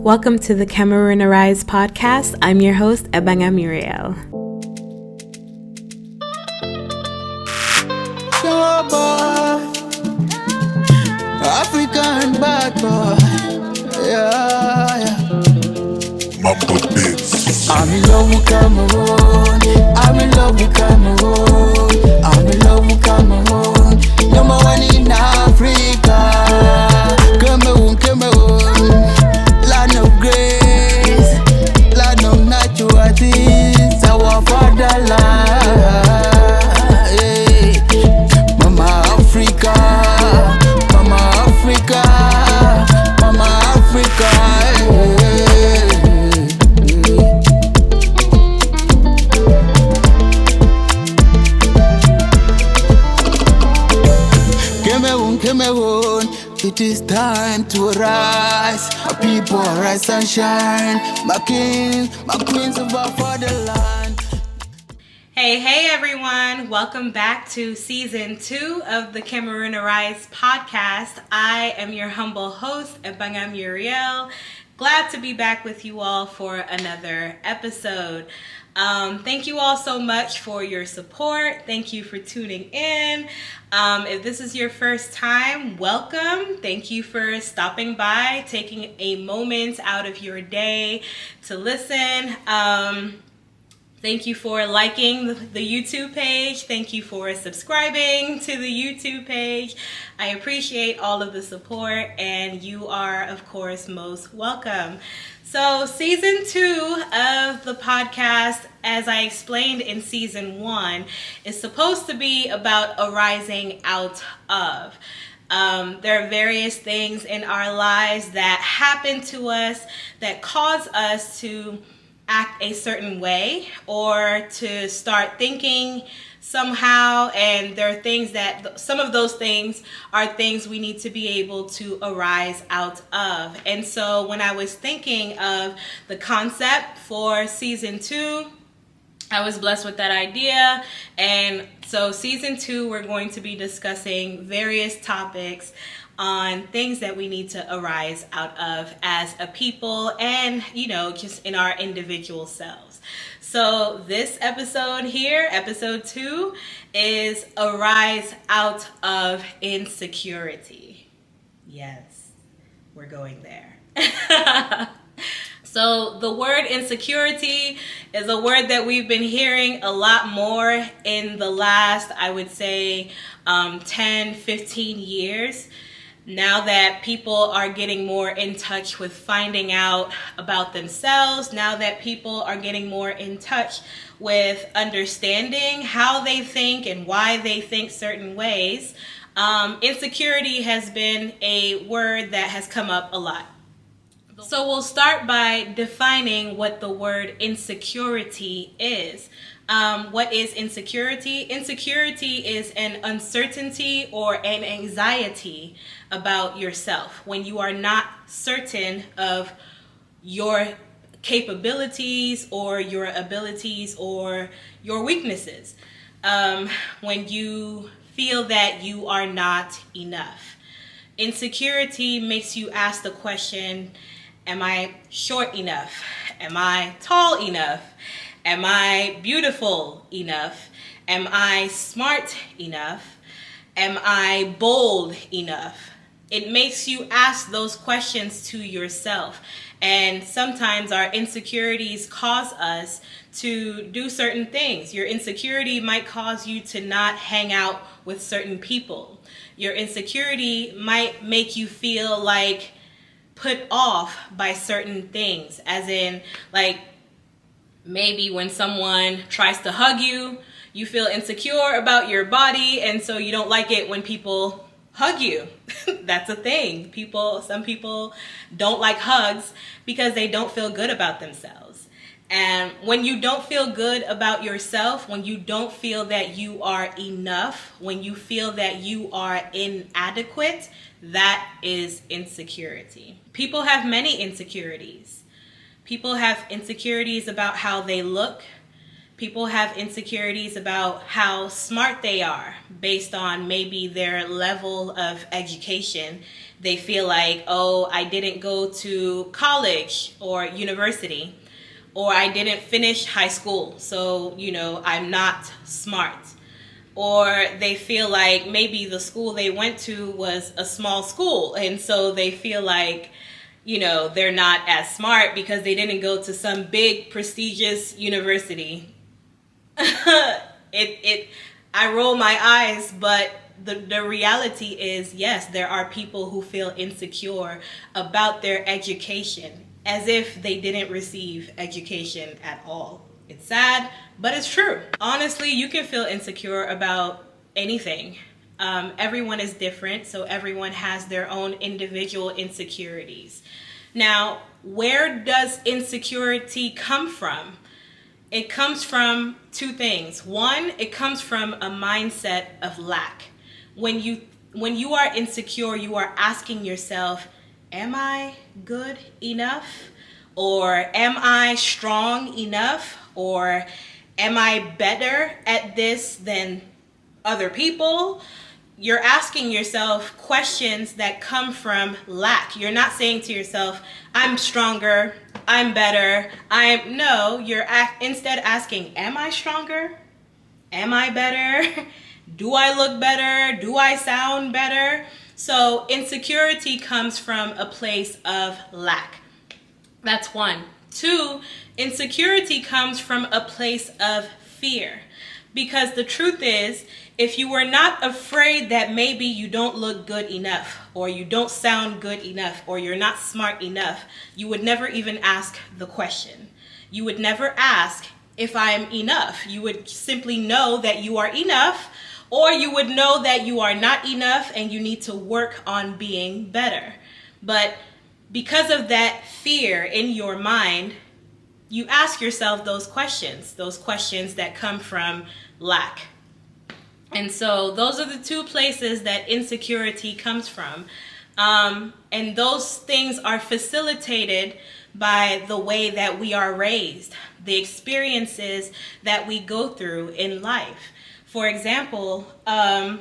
Welcome to the Cameroon Arise podcast. I'm your host, Ebanga Muriel. African bad boy, yeah. Mambo Beats. I'm in love with Cameroon. I'm in love with Cameroon. I'm in love with Cameroon. Number one in Africa. Cameroon, Cameroon. Land of grace, land of natural things. Our fatherland. Hey. Mama Africa, Mama Africa, Mama Africa. Cameroon, Cameroon, it is time to arise. My people rise and shine. My kings, my queens of our fatherland. Hey everyone, welcome back to season 2 of the Cameroon Arise podcast. I am your humble host, Ebanga Muriel. Glad to be back with you all for another episode. Thank you all so much for your support. Thank you for tuning in. If this is your first time, welcome. Thank you for stopping by, taking a moment out of your day to listen. Thank you for liking the YouTube page. Thank you for subscribing to the YouTube page. I appreciate all of the support, and you are, of course, most welcome. So season 2 of the podcast, as I explained in season 1, is supposed to be about arising out of. There are various things in our lives that happen to us that cause us to act a certain way or to start thinking somehow, and there are things that some of those things are things we need to be able to arise out of. And so when I was thinking of the concept for season 2, I was blessed with that idea, and so season 2 we're going to be discussing various topics on things that we need to arise out of as a people and, just in our individual selves. So this episode here, episode 2, is Arise Out of Insecurity. Yes, we're going there. So the word insecurity is a word that we've been hearing a lot more in the last, I would say, 10, 15 years. Now that people are getting more in touch with finding out about themselves, now that people are getting more in touch with understanding how they think and why they think certain ways, insecurity has been a word that has come up a lot. So we'll start by defining what the word insecurity is. What is insecurity? Insecurity is an uncertainty or an anxiety about yourself when you are not certain of your capabilities or your abilities or your weaknesses. When you feel that you are not enough. Insecurity makes you ask the question, am I short enough? Am I tall enough? Am I beautiful enough? Am I smart enough? Am I bold enough? It makes you ask those questions to yourself. And sometimes our insecurities cause us to do certain things. Your insecurity might cause you to not hang out with certain people. Your insecurity might make you feel like put off by certain things, as in like maybe when someone tries to hug you, you feel insecure about your body, and so you don't like it when people hug you. That's a thing. Some people don't like hugs because they don't feel good about themselves. And when you don't feel good about yourself, when you don't feel that you are enough, when you feel that you are inadequate, that is insecurity. People have many insecurities. People have insecurities about how they look. People have insecurities about how smart they are based on maybe their level of education. They feel like, oh, I didn't go to college or university, or I didn't finish high school, so, I'm not smart. Or they feel like maybe the school they went to was a small school, and so they feel like, they're not as smart because they didn't go to some big prestigious university. I roll my eyes, but the reality is, yes, there are people who feel insecure about their education as if they didn't receive education at all. It's sad, but it's true. Honestly, you can feel insecure about anything. Everyone is different, so everyone has their own individual insecurities. Now, where does insecurity come from? It comes from two things. One, it comes from a mindset of lack. When you are insecure, you are asking yourself, am I good enough? Or am I strong enough? Or am I better at this than other people? You're asking yourself questions that come from lack. You're not saying to yourself, I'm stronger, I'm better. You're instead asking, am I stronger? Am I better? Do I look better? Do I sound better? So insecurity comes from a place of lack. That's one. Two, insecurity comes from a place of fear. Because the truth is, if you were not afraid that maybe you don't look good enough, or you don't sound good enough, or you're not smart enough, you would never even ask the question. You would never ask if I'm enough. You would simply know that you are enough, or you would know that you are not enough and you need to work on being better. But because of that fear in your mind, you ask yourself those questions that come from lack. And so those are the two places that insecurity comes from. And those things are facilitated by the way that we are raised, the experiences that we go through in life. For example, as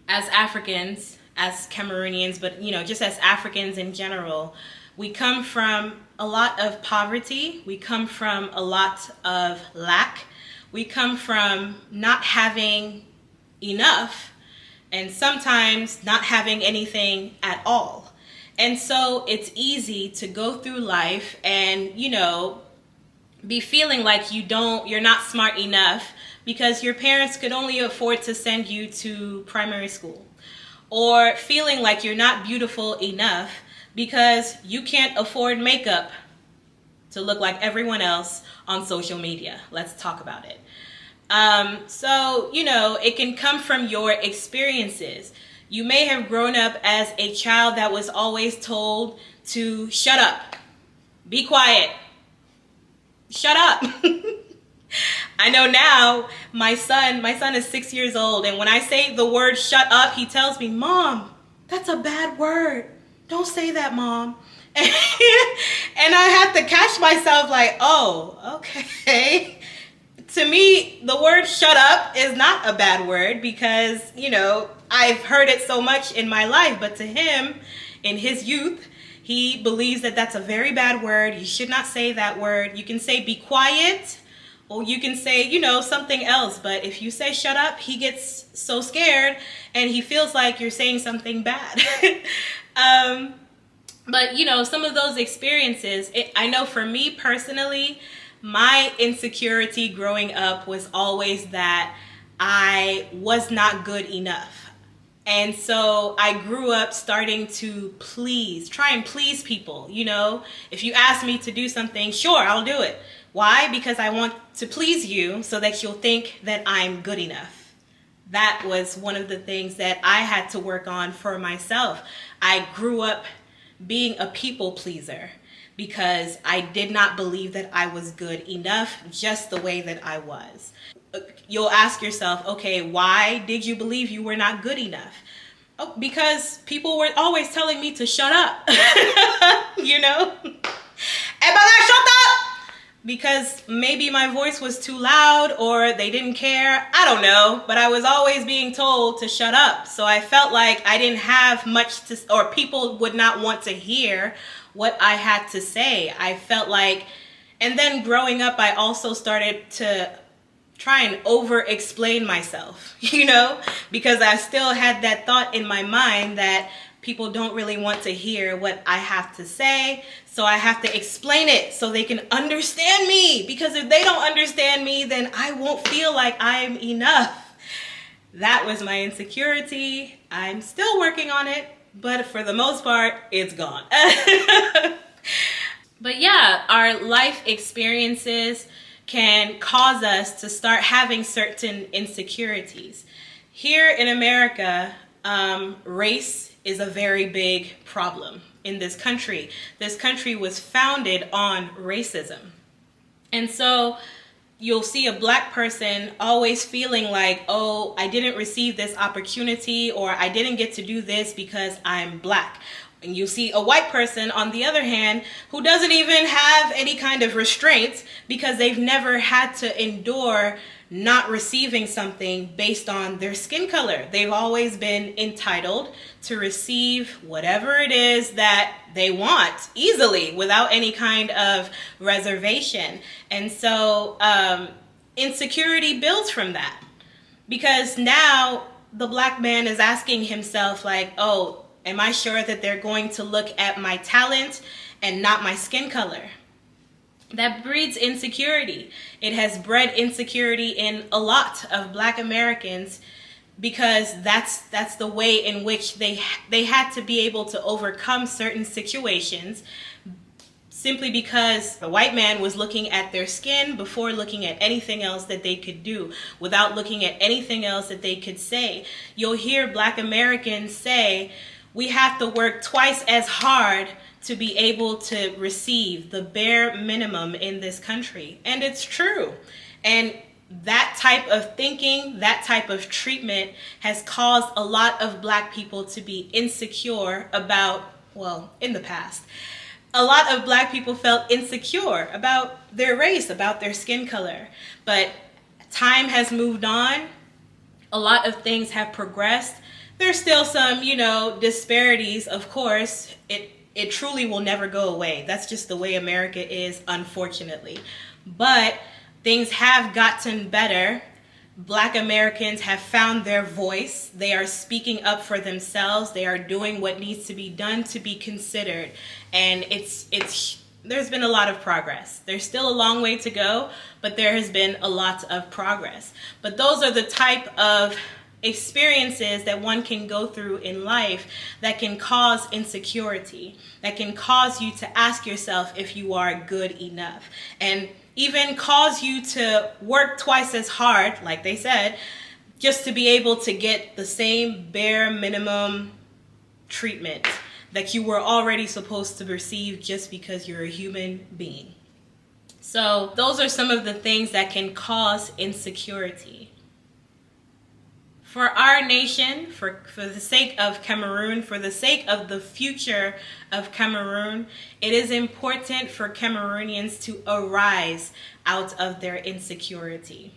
Africans, as Cameroonians, but just as Africans in general, we come from a lot of poverty. We come from a lot of lack. We come from not having enough, and sometimes not having anything at all. And so it's easy to go through life and, be feeling like you're not smart enough because your parents could only afford to send you to primary school. Or feeling like you're not beautiful enough because you can't afford makeup to look like everyone else on social media. Let's talk about it. So, it can come from your experiences. You may have grown up as a child that was always told to shut up, be quiet, shut up. I know now my son is 6 years old, and when I say the word shut up, he tells me, Mom, that's a bad word. Don't say that, Mom. And I have to catch myself like, oh, okay. To me, the word shut up is not a bad word because, I've heard it so much in my life. But to him, in his youth, he believes that that's a very bad word. You should not say that word. You can say be quiet, or you can say, something else. But if you say shut up, he gets so scared and he feels like you're saying something bad. But, some of those experiences, I know for me personally, my insecurity growing up was always that I was not good enough. And so I grew up starting to try and please people. If you ask me to do something, sure, I'll do it. Why? Because I want to please you so that you'll think that I'm good enough. That was one of the things that I had to work on for myself. I grew up being a people pleaser because I did not believe that I was good enough just the way that I was. You'll ask yourself, okay, why did you believe you were not good enough? Oh, because people were always telling me to shut up. Ebanga, shut up! because maybe my voice was too loud or they didn't care. I don't know, but I was always being told to shut up. So I felt like I didn't have much to, or people would not want to hear what I had to say. I felt like, and then growing up, I also started to try and over explain myself, because I still had that thought in my mind that people don't really want to hear what I have to say. So I have to explain it so they can understand me, because if they don't understand me, then I won't feel like I'm enough. That was my insecurity. I'm still working on it, but for the most part, it's gone. But yeah, our life experiences can cause us to start having certain insecurities. Here in America, race is a very big problem in this country. This country was founded on racism. And so you'll see a black person always feeling like, oh, I didn't receive this opportunity, or I didn't get to do this because I'm black. And you see a white person, on the other hand, who doesn't even have any kind of restraints because they've never had to endure not receiving something based on their skin color. They've always been entitled to receive whatever it is that they want easily without any kind of reservation. And so insecurity builds from that, because now the black man is asking himself like, oh, am I sure that they're going to look at my talent and not my skin color? That breeds insecurity. It has bred insecurity in a lot of black Americans, because that's the way in which they had to be able to overcome certain situations, simply because the white man was looking at their skin before looking at anything else that they could do, without looking at anything else that they could say. You'll hear black Americans say, we have to work twice as hard to be able to receive the bare minimum in this country. And it's true. And that type of thinking, that type of treatment has caused a lot of black people to be insecure about, well, in the past, a lot of black people felt insecure about their race, about their skin color. But time has moved on. A lot of things have progressed. There's still some, disparities, of course. It truly will never go away. That's just the way America is, unfortunately. But things have gotten better. Black Americans have found their voice. They are speaking up for themselves. They are doing what needs to be done to be considered. And there's been a lot of progress. There's still a long way to go, but there has been a lot of progress. But those are the type of experiences that one can go through in life that can cause insecurity, that can cause you to ask yourself if you are good enough, and even cause you to work twice as hard, like they said, just to be able to get the same bare minimum treatment that you were already supposed to receive just because you're a human being. So those are some of the things that can cause insecurity. For our nation, for the sake of Cameroon, for the sake of the future of Cameroon, it is important for Cameroonians to arise out of their insecurity.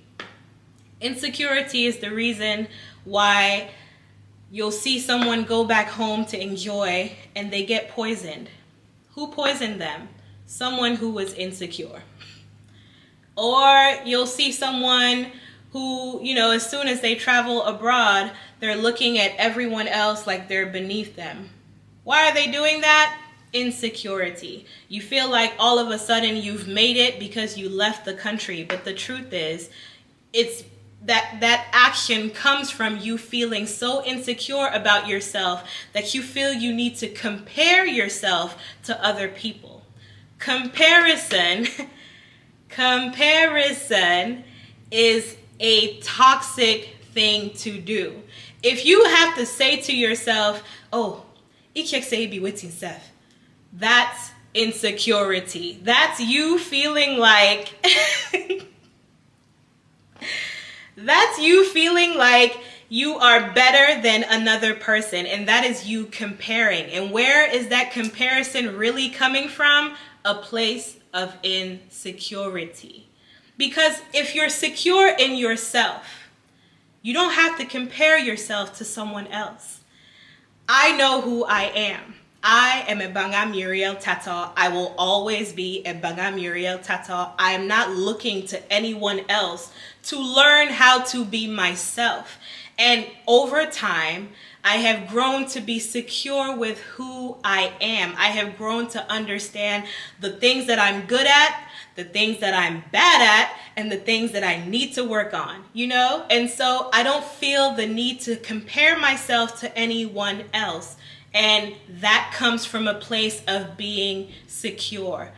Insecurity is the reason why you'll see someone go back home to enjoy and they get poisoned. Who poisoned them? Someone who was insecure. Or you'll see someone who, as soon as they travel abroad, they're looking at everyone else like they're beneath them. Why are they doing that? Insecurity. You feel like all of a sudden you've made it because you left the country. But the truth is, it's that action comes from you feeling so insecure about yourself that you feel you need to compare yourself to other people. Comparison is a toxic thing to do. If you have to say to yourself, oh, that's insecurity. That's you feeling like you are better than another person, and that is you comparing. And where is that comparison really coming from? A place of insecurity. Because if you're secure in yourself, you don't have to compare yourself to someone else. I know who I am. I am Ebanga Muriel Tata. I will always be Ebanga Muriel Tata. I am not looking to anyone else to learn how to be myself. And over time, I have grown to be secure with who I am. I have grown to understand the things that I'm good at, the things that I'm bad at, and the things that I need to work on, you know? And so I don't feel the need to compare myself to anyone else. And that comes from a place of being secure.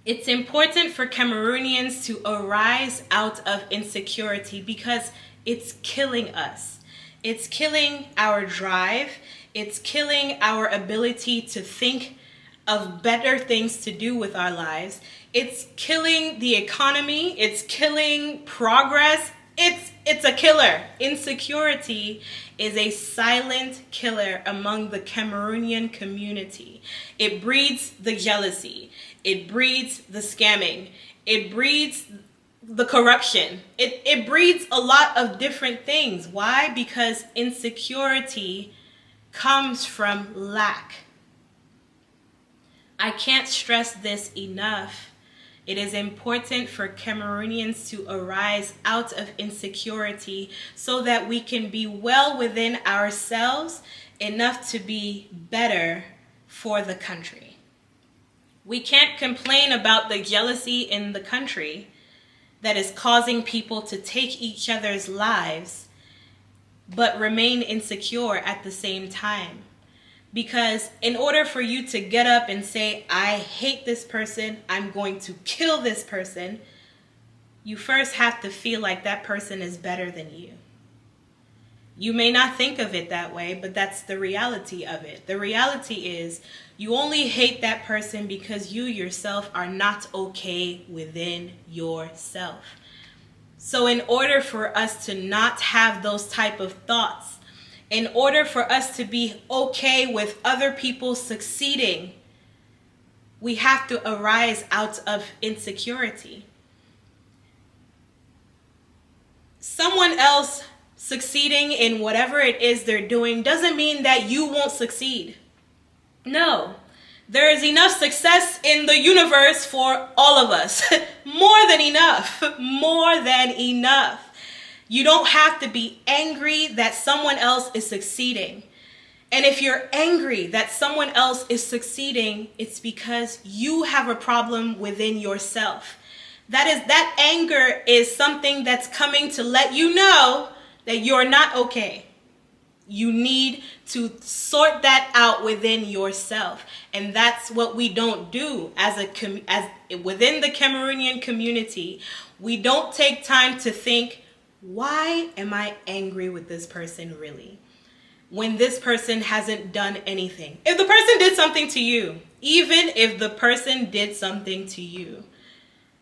It's important for Cameroonians to arise out of insecurity because it's killing us. It's killing our drive. It's killing our ability to think of better things to do with our lives. It's killing the economy. It's killing progress. It's a killer. Insecurity is a silent killer among the Cameroonian community. It breeds the jealousy. It breeds the scamming. It breeds the corruption. It breeds a lot of different things. Why? Because insecurity comes from lack. I can't stress this enough. It is important for Cameroonians to arise out of insecurity so that we can be well within ourselves enough to be better for the country. We can't complain about the jealousy in the country that is causing people to take each other's lives, but remain insecure at the same time. Because in order for you to get up and say, I hate this person, I'm going to kill this person, you first have to feel like that person is better than you. You may not think of it that way, but that's the reality of it. The reality is you only hate that person because you yourself are not okay within yourself. So in order for us to not have those type of thoughts, in order for us to be okay with other people succeeding, we have to arise out of insecurity. Someone else succeeding in whatever it is they're doing doesn't mean that you won't succeed. No, there is enough success in the universe for all of us. More than enough. More than enough. You don't have to be angry that someone else is succeeding. And if you're angry that someone else is succeeding, it's because you have a problem within yourself. That anger is something that's coming to let you know that you're not okay. You need to sort that out within yourself. And that's what we don't do as within the Cameroonian community. We don't take time to think, why am I angry with this person really? When this person hasn't done anything. If the person did something to you, even if the person did something to you,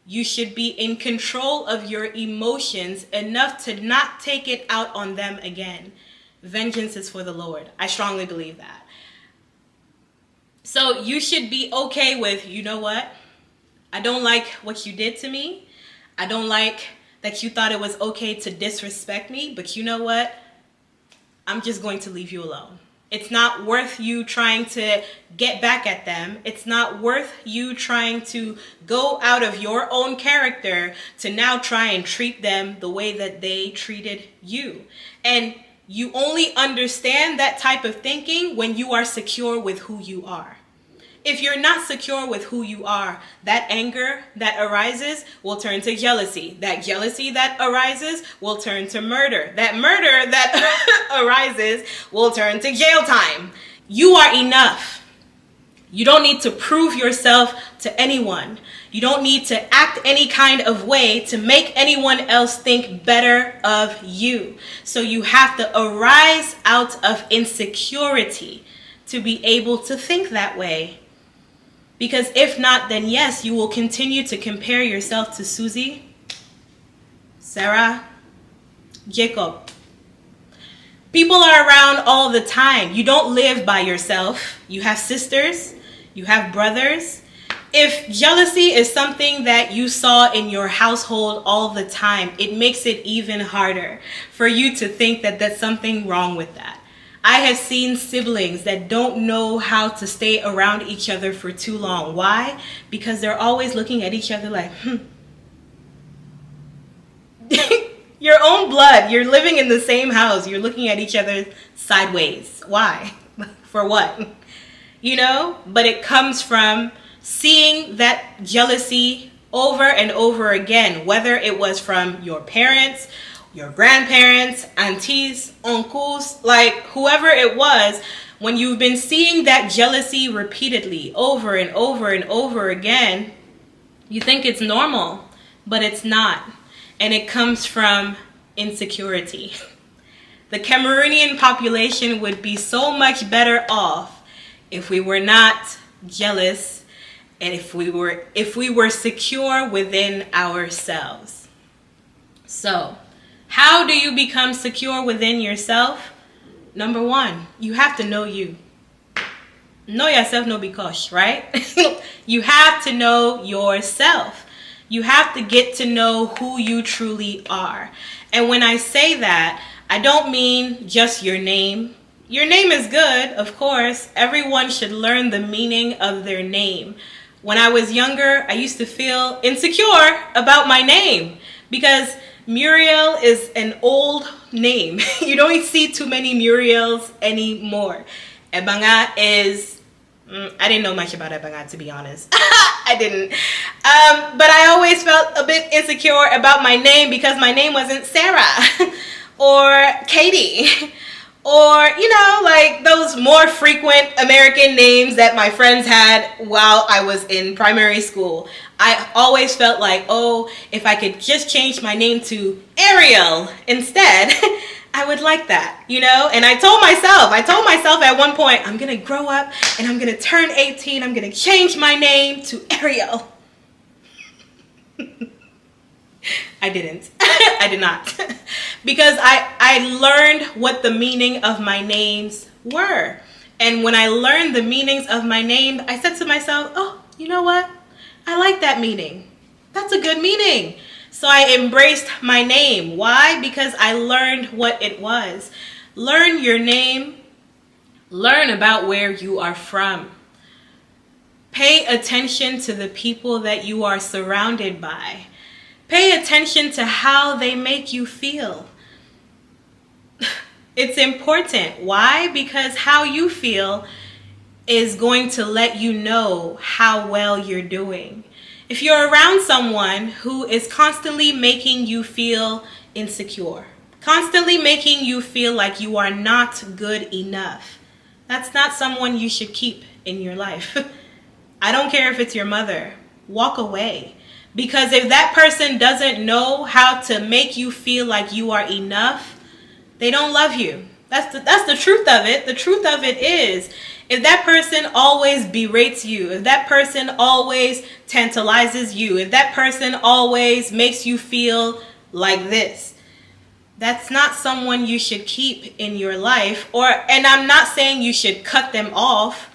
you should be in control of your emotions enough to not take it out on them again. Vengeance is for the Lord. I strongly believe that. So you should be okay with, you know what? I don't like what you did to me. I don't like that you thought it was okay to disrespect me, but you know what? I'm just going to leave you alone. It's not worth you trying to get back at them. It's not worth you trying to go out of your own character to now try and treat them the way that they treated you. And you only understand that type of thinking when you are secure with who you are. If you're not secure with who you are, that anger that arises will turn to jealousy. That jealousy that arises will turn to murder. That murder that arises will turn to jail time. You are enough. You don't need to prove yourself to anyone. You don't need to act any kind of way to make anyone else think better of you. So you have to arise out of insecurity to be able to think that way. Because if not, then yes, you will continue to compare yourself to Susie, Sarah, Jacob. People are around all the time. You don't live by yourself. You have sisters, you have brothers, If jealousy is something that you saw in your household all the time, it makes it even harder for you to think that there's something wrong with that. I have seen siblings that don't know how to stay around each other for too long. Why? Because they're always looking at each other like, Your own blood, you're living in the same house, you're looking at each other sideways. Why? For what? You know? But it comes from seeing that jealousy over and over again, whether it was from your parents, your grandparents, aunties, uncles, like whoever it was. When you've been seeing that jealousy repeatedly over and over and over again, you think it's normal, but it's not. And it comes from insecurity. The Cameroonian population would be so much better off if we were not jealous and if we were secure within ourselves. So, how do you become secure within yourself? Number one, you have to know you. Know yourself, no be kosh, right? You have to know yourself. You have to get to know who you truly are. And when I say that, I don't mean just your name. Your name is good, of course. Everyone should learn the meaning of their name. When I was younger, I used to feel insecure about my name because Muriel is an old name. You don't see too many Muriels anymore. Ebanga is... I didn't know much about Ebanga, to be honest. I didn't. But I always felt a bit insecure about my name because my name wasn't Sarah or Katie or, you know, like those more frequent American names that my friends had while I was in primary school. I always felt like, oh, if I could just change my name to Ariel instead, I would like that, you know? And I told myself at one point, I'm going to grow up and I'm going to turn 18. I'm going to change my name to Ariel. I didn't. I did not. Because I learned what the meaning of my names were. And when I learned the meanings of my name, I said to myself, oh, you know what? I like that meaning. That's a good meaning. So I embraced my name. Why? Because I learned what it was. Learn your name. Learn about where you are from. Pay attention to the people that you are surrounded by. Pay attention to how they make you feel. It's important. Why? Because how you feel is going to let you know how well you're doing. If you're around someone who is constantly making you feel insecure, constantly making you feel like you are not good enough, that's not someone you should keep in your life. I don't care if it's your mother. Walk away. Because if that person doesn't know how to make you feel like you are enough, they don't love you. That's the truth of it. The truth of it is, if that person always berates you, if that person always tantalizes you, if that person always makes you feel like this, that's not someone you should keep in your life. And I'm not saying you should cut them off.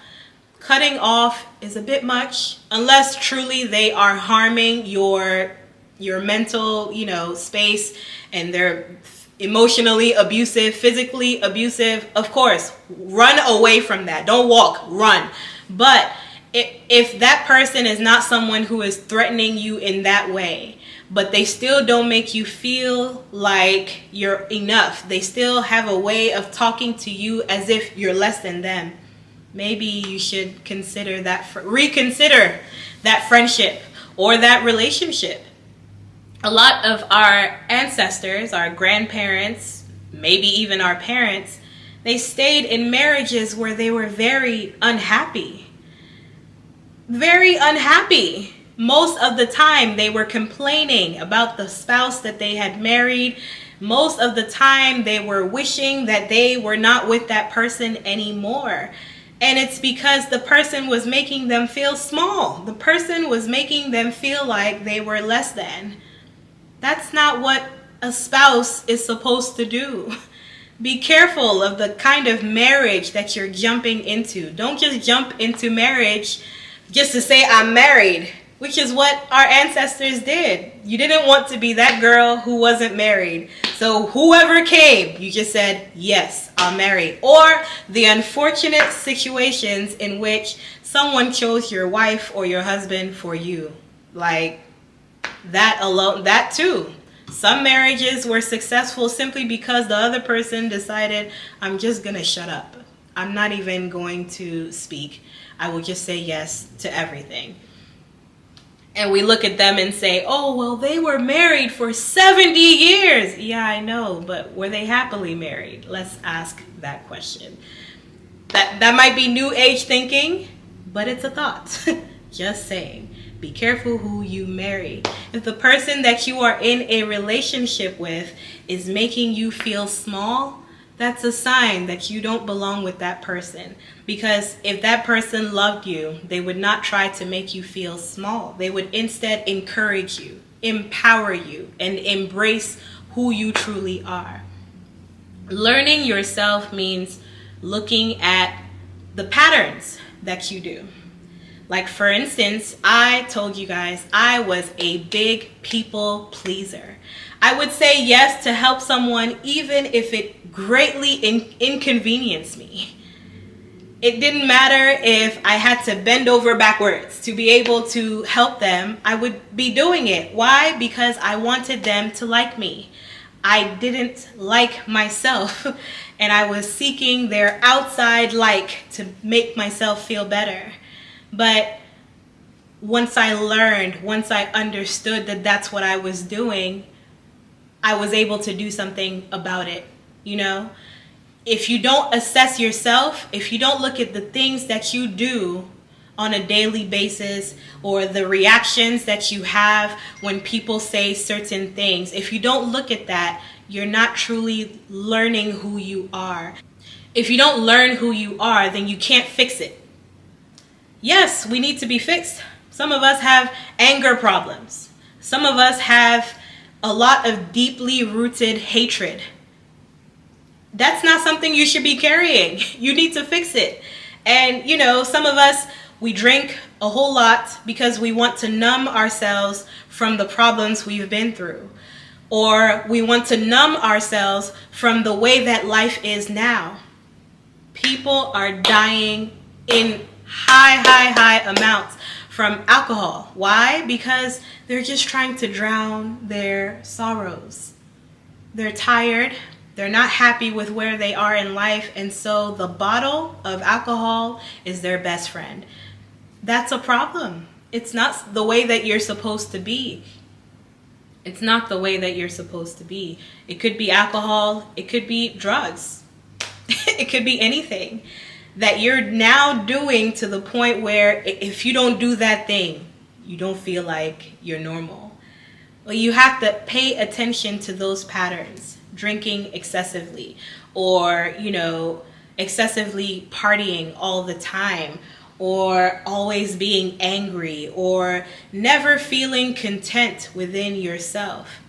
Cutting off is a bit much, unless truly they are harming your mental, space, and they're emotionally abusive, physically abusive. Of course, run away from that. Don't walk, run. But if that person is not someone who is threatening you in that way, but they still don't make you feel like you're enough, they still have a way of talking to you as if you're less than them, maybe you should reconsider that friendship or that relationship. A lot of our ancestors, our grandparents, maybe even our parents, they stayed in marriages where they were very unhappy. Very unhappy. Most of the time they were complaining about the spouse that they had married. Most of the time they were wishing that they were not with that person anymore. And it's because the person was making them feel small. The person was making them feel like they were less than. That's not what a spouse is supposed to do. Be careful of the kind of marriage that you're jumping into. Don't just jump into marriage just to say I'm married, which is what our ancestors did. You didn't want to be that girl who wasn't married. So whoever came, you just said, yes, I'm married. Or the unfortunate situations in which someone chose your wife or your husband for you. Like that alone, that too. Some marriages were successful simply because the other person decided, I'm just going to shut up. I'm not even going to speak. I will just say yes to everything. And we look at them and say, oh, well, they were married for 70 years. Yeah, I know, but were they happily married? Let's ask that question. That might be new age thinking, but it's a thought. Just saying. Be careful who you marry. If the person that you are in a relationship with is making you feel small, that's a sign that you don't belong with that person. Because if that person loved you, they would not try to make you feel small. They would instead encourage you, empower you, and embrace who you truly are. Learning yourself means looking at the patterns that you do. Like, for instance, I told you guys I was a big people pleaser. I would say yes to help someone even if it greatly inconvenienced me. It didn't matter if I had to bend over backwards to be able to help them. I would be doing it. Why? Because I wanted them to like me. I didn't like myself, and I was seeking their outside like to make myself feel better. But once I learned, once I understood that that's what I was doing, I was able to do something about it, you know? If you don't assess yourself, if you don't look at the things that you do on a daily basis or the reactions that you have when people say certain things, if you don't look at that, you're not truly learning who you are. If you don't learn who you are, then you can't fix it. Yes, we need to be fixed. Some of us have anger problems. Some of us have a lot of deeply rooted hatred. That's not something you should be carrying. You need to fix it. And, you know, some of us, we drink a whole lot because we want to numb ourselves from the problems we've been through. Or we want to numb ourselves from the way that life is now. People are dying in high amounts from alcohol. Why? Because they're just trying to drown their sorrows. They're tired. They're not happy with where they are in life. And so the bottle of alcohol is their best friend. That's a problem. It's not the way that you're supposed to be. It's not the way that you're supposed to be. It could be alcohol. It could be drugs. It could be anything that you're now doing to the point where if you don't do that thing, you don't feel like you're normal. Well, you have to pay attention to those patterns. Drinking excessively, or, you know, excessively partying all the time, or always being angry, or never feeling content within yourself.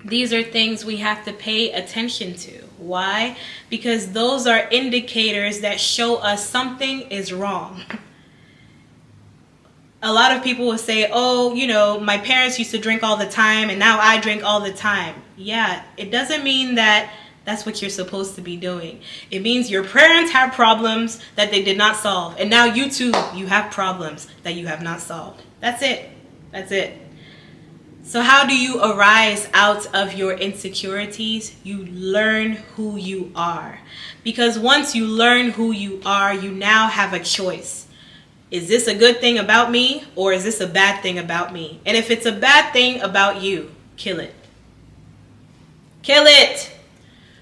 These are things we have to pay attention to. Why? Because those are indicators that show us something is wrong. A lot of people will say, oh, you know, my parents used to drink all the time and now I drink all the time. Yeah, it doesn't mean that that's what you're supposed to be doing. It means your parents have problems that they did not solve. And now you too, you have problems that you have not solved. That's it. That's it. So how do you arise out of your insecurities? You learn who you are. Because once you learn who you are, you now have a choice. Is this a good thing about me, or is this a bad thing about me? And if it's a bad thing about you, kill it. Kill it.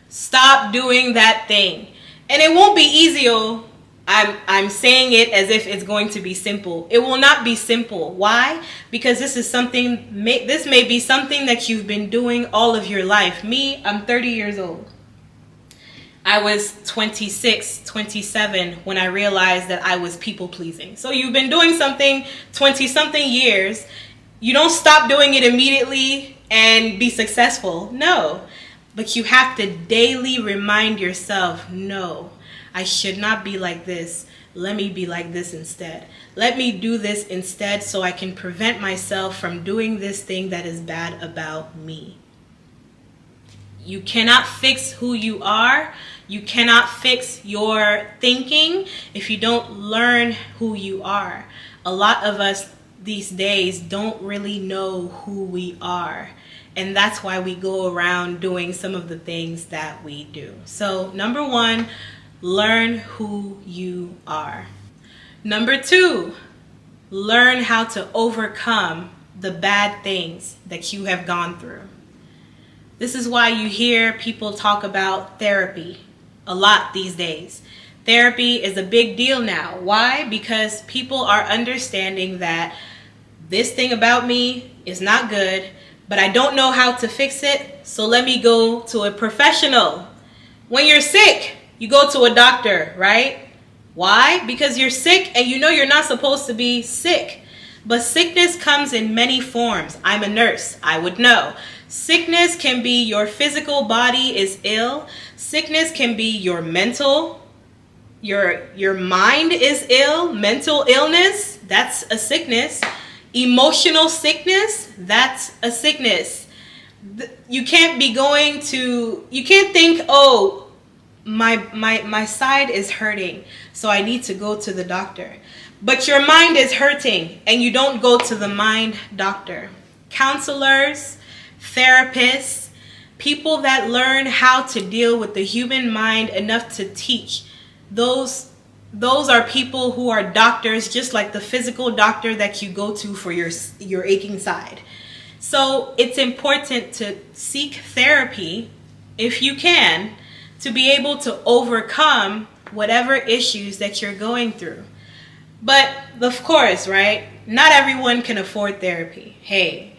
Stop doing that thing. And it won't be easy. I'm saying it as if it's going to be simple. It will not be simple. Why? Because this may be something that you've been doing all of your life. Me, I'm 30 years old. I was 26, 27 when I realized that I was people pleasing. So you've been doing something 20 something years. You don't stop doing it immediately and be successful. No. But you have to daily remind yourself, no, I should not be like this. let me be like this instead. Let me do this instead so I can prevent myself from doing this thing that is bad about me. You cannot fix who you are. You cannot fix your thinking if you don't learn who you are. A lot of us these days don't really know who we are. And that's why we go around doing some of the things that we do. So, number one, learn who you are. Number two, learn how to overcome the bad things that you have gone through. This is why you hear people talk about therapy a lot these days. Therapy is a big deal now. Why? Because people are understanding that this thing about me is not good, but I don't know how to fix it, so let me go to a professional. When you're sick, you go to a doctor, right? Why? Because you're sick and you know you're not supposed to be sick. But sickness comes in many forms. I'm a nurse. I would know. Sickness can be your physical body is ill. Sickness can be your mental. Your mind is ill. Mental illness, that's a sickness. Emotional sickness, that's a sickness. You can't be going to, you can't think, oh, my side is hurting, so I need to go to the doctor. But your mind is hurting and you don't go to the mind doctor. Counselors, therapists, people that learn how to deal with the human mind enough to teach, those are people who are doctors, just like the physical doctor that you go to for your aching side. So it's important to seek therapy if you can, to be able to overcome whatever issues that you're going through. But of course, right, not everyone can afford therapy. Hey,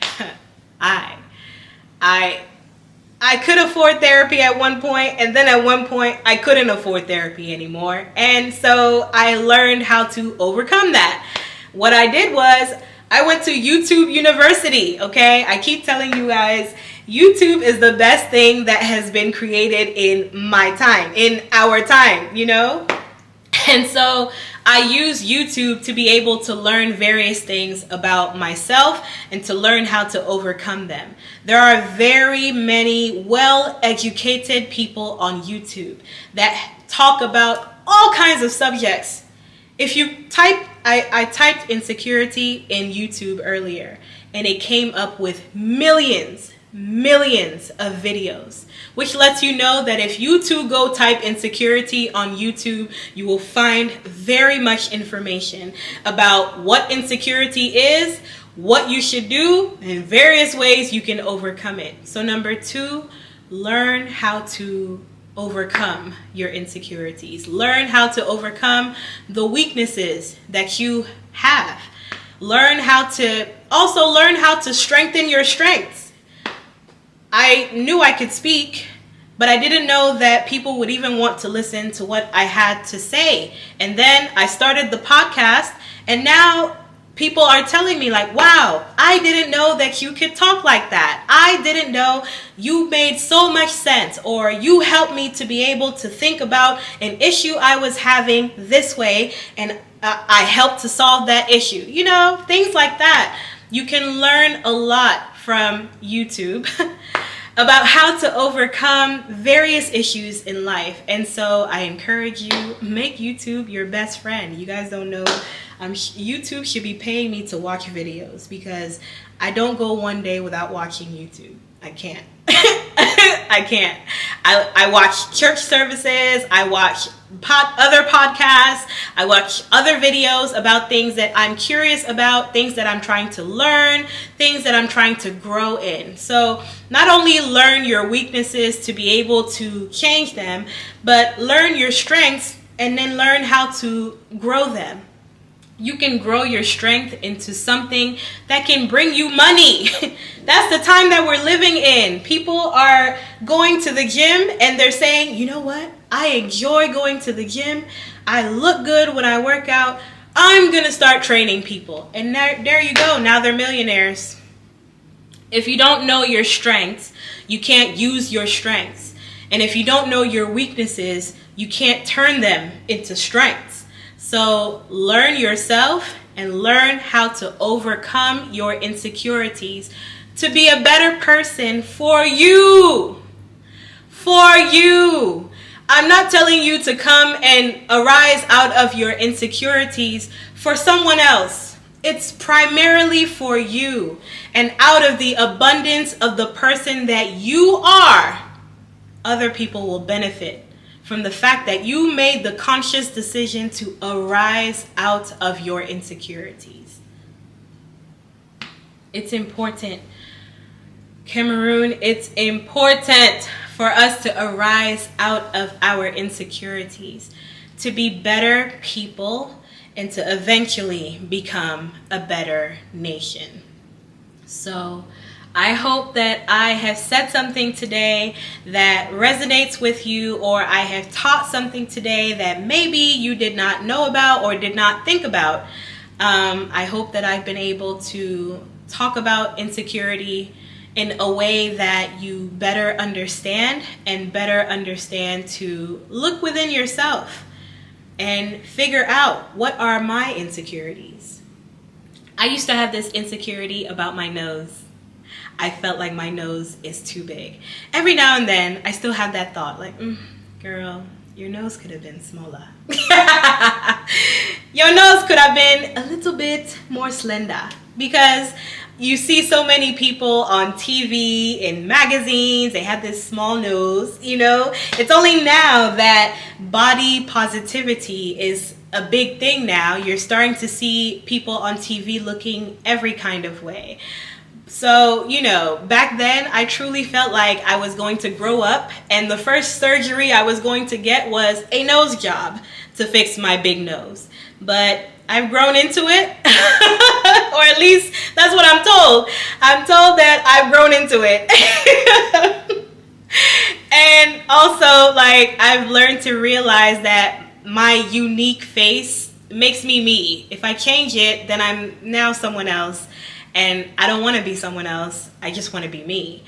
I could afford therapy at one point, and then at one point I couldn't afford therapy anymore. And so I learned how to overcome that. What I did was I went to YouTube University, okay? I keep telling you guys, YouTube is the best thing that has been created in my time, in our time, you know? And so I use YouTube to be able to learn various things about myself and to learn how to overcome them. There are very many well-educated people on YouTube that talk about all kinds of subjects. If you type, I typed insecurity in YouTube earlier, and it came up with millions of videos, which lets you know that if you too go type insecurity on YouTube, you will find very much information about what insecurity is, what you should do, and various ways you can overcome it. So number two, learn how to overcome your insecurities. Learn how to overcome the weaknesses that you have. Learn how to strengthen your strengths. I knew I could speak, but I didn't know that people would even want to listen to what I had to say. And then I started the podcast, and now people are telling me like, wow, I didn't know that you could talk like that. I didn't know you made so much sense, or you helped me to be able to think about an issue I was having this way, and I helped to solve that issue. You know, things like that. You can learn a lot from YouTube about how to overcome various issues in life. And so I encourage you, make YouTube your best friend. You guys don't know, YouTube should be paying me to watch videos, because I don't go one day without watching YouTube. I can't. I can't. I watch church services. I watch other podcasts. I watch other videos about things that I'm curious about, things that I'm trying to learn, things that I'm trying to grow in. So not only learn your weaknesses to be able to change them, but learn your strengths and then learn how to grow them. You can grow your strength into something that can bring you money. That's the time that we're living in. People are going to the gym and they're saying, you know what? I enjoy going to the gym. I look good when I work out. I'm going to start training people. And there you go. Now they're millionaires. If you don't know your strengths, you can't use your strengths. And if you don't know your weaknesses, you can't turn them into strengths. So learn yourself and learn how to overcome your insecurities to be a better person for you. For you. I'm not telling you to come and arise out of your insecurities for someone else. It's primarily for you. And out of the abundance of the person that you are, other people will benefit from the fact that you made the conscious decision to arise out of your insecurities. It's important. Cameroon, it's important for us to arise out of our insecurities, to be better people, and to eventually become a better nation. So I hope that I have said something today that resonates with you, or I have taught something today that maybe you did not know about or did not think about. I hope that I've been able to talk about insecurity in a way that you better understand, and better understand to look within yourself and figure out, what are my insecurities? I used to have this insecurity about my nose. I felt like my nose is too big. Every now and then, I still have that thought, like, girl, your nose could have been smaller. Your nose could have been a little bit more slender, because you see so many people on TV, in magazines, they have this small nose, you know. It's only now that body positivity is a big thing now. You're starting to see people on TV looking every kind of way. So, you know, back then I truly felt like I was going to grow up, and the first surgery I was going to get was a nose job to fix my big nose. But I've grown into it, or at least that's what I'm told. I'm told that I've grown into it. And also, like, I've learned to realize that my unique face makes me me. If I change it, then I'm now someone else. And I don't want to be someone else. I just want to be me.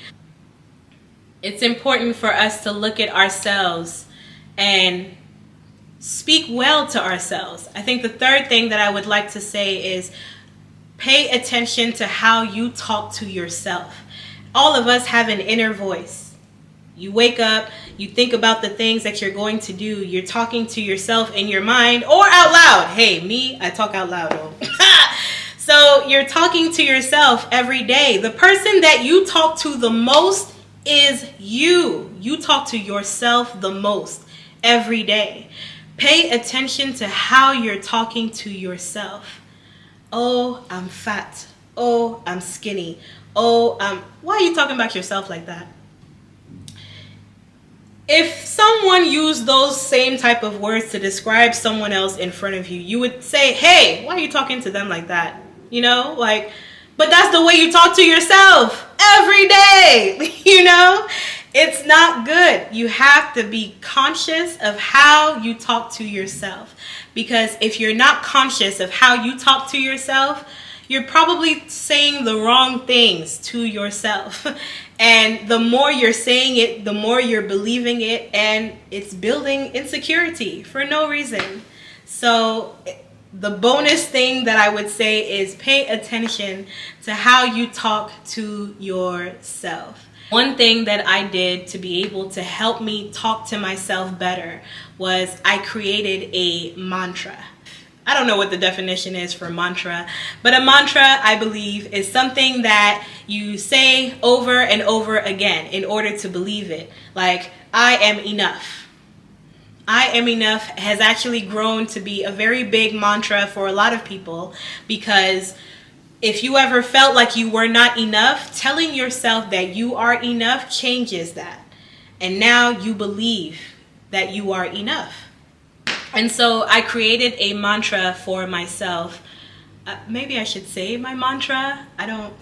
It's important for us to look at ourselves and speak well to ourselves. I think the third thing that I would like to say is pay attention to how you talk to yourself. All of us have an inner voice. You wake up, you think about the things that you're going to do. You're talking to yourself in your mind or out loud. Hey, me, I talk out loud though. So you're talking to yourself every day. The person that you talk to the most is you. You talk to yourself the most every day. Pay attention to how you're talking to yourself. Oh, I'm fat. Oh, I'm skinny. Oh, why are you talking about yourself like that? If someone used those same type of words to describe someone else in front of you, you would say, hey, why are you talking to them like that? You know, like, but that's the way you talk to yourself every day, you know? It's not good. You have to be conscious of how you talk to yourself. Because if you're not conscious of how you talk to yourself, you're probably saying the wrong things to yourself. And the more you're saying it, the more you're believing it, and it's building insecurity for no reason. So the bonus thing that I would say is pay attention to how you talk to yourself. One thing that I did to be able to help me talk to myself better was I created a mantra. I don't know what the definition is for mantra, but a mantra, I believe, is something that you say over and over again in order to believe it. Like, I am enough. I am enough has actually grown to be a very big mantra for a lot of people, because if you ever felt like you were not enough, telling yourself that you are enough changes that. And now you believe that you are enough. And so I created a mantra for myself. Maybe I should say my mantra. I don't.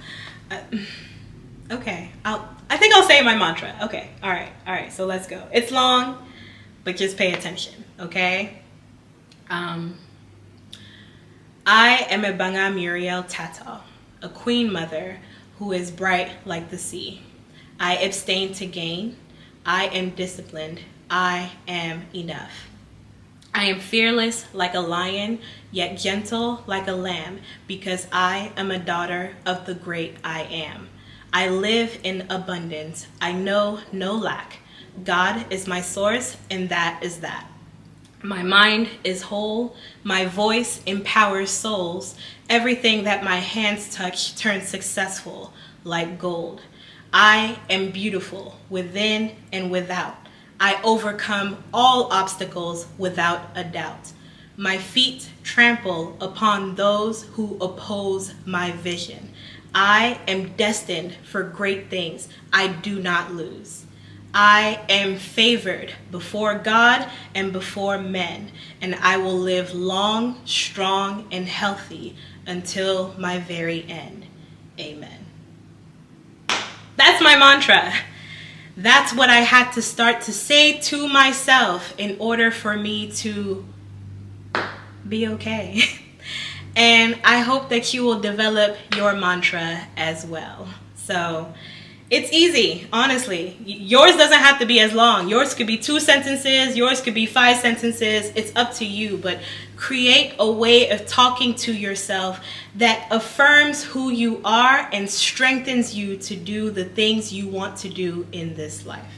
Okay. I think I'll say my mantra. Okay. All right. So let's go. It's long, but just pay attention. Okay. I am Ebanga Muriel Tata, a queen mother who is bright like the sea. I abstain to gain. I am disciplined. I am enough. I am fearless like a lion, yet gentle like a lamb, because I am a daughter of the great I am. I live in abundance. I know no lack. God is my source, and that is that. My mind is whole. My voice empowers souls. Everything that my hands touch turns successful like gold. I am beautiful within and without. I overcome all obstacles without a doubt. My feet trample upon those who oppose my vision. I am destined for great things. I do not lose. I am favored before God and before men, and I will live long, strong, and healthy until my very end. Amen. That's my mantra. That's what I had to start to say to myself in order for me to be okay. And I hope that you will develop your mantra as well. So it's easy, honestly. Yours doesn't have to be as long. Yours could be 2 sentences. Yours could be 5 sentences. It's up to you. But create a way of talking to yourself that affirms who you are and strengthens you to do the things you want to do in this life.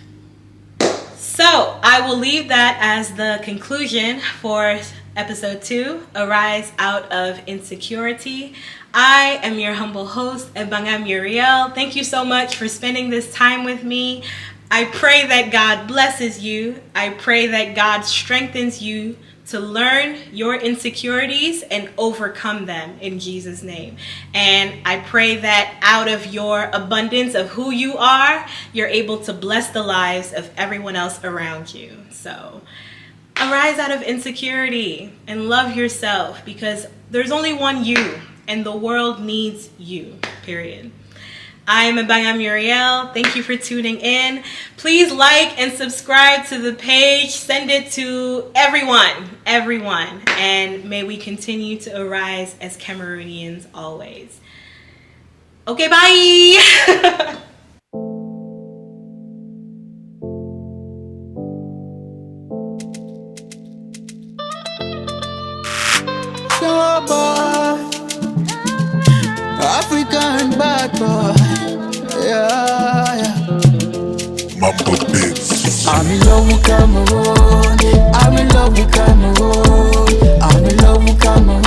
So I will leave that as the conclusion for episode 2, Arise Out of Insecurity. I am your humble host, Ebanga Muriel. Thank you so much for spending this time with me. I pray that God blesses you. I pray that God strengthens you to learn your insecurities and overcome them in Jesus' name. And I pray that out of your abundance of who you are, you're able to bless the lives of everyone else around you. So arise out of insecurity and love yourself, because there's only one you. And the world needs you, period. I am Ebanga Muriel. Thank you for tuning in. Please like and subscribe to the page. Send it to everyone. And may we continue to arise as Cameroonians always. Okay, bye. African bad boy, yeah. I'm in love with Cameroon. I'm in love with Cameroon. I'm in love with Cameroon.